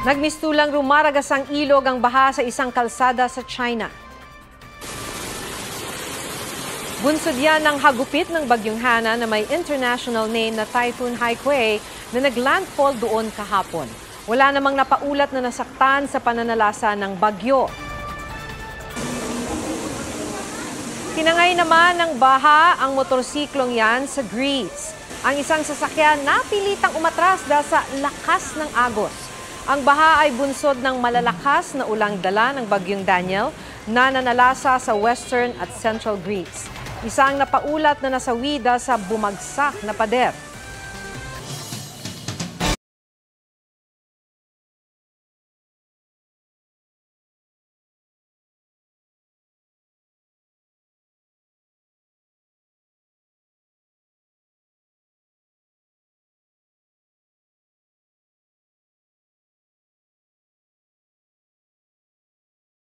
Nagmistulang rumaragasang ilog ang baha sa isang kalsada sa China. Bunsod yan ng hagupit ng Bagyong Hana na may international name na Typhoon Haikui na naglandfall doon kahapon. Wala namang napaulat na nasaktan sa pananalasa ng bagyo. Tinangay naman ng baha ang motorsiklong yan sa Greece. Ang isang sasakyan napilitang umatras dahil sa lakas ng agos. Ang baha ay bunsod ng malalakas na ulang dala ng Bagyong Daniel na nanalasa sa western at central Greece. Isang napaulat na nasawi dahil sa bumagsak na pader.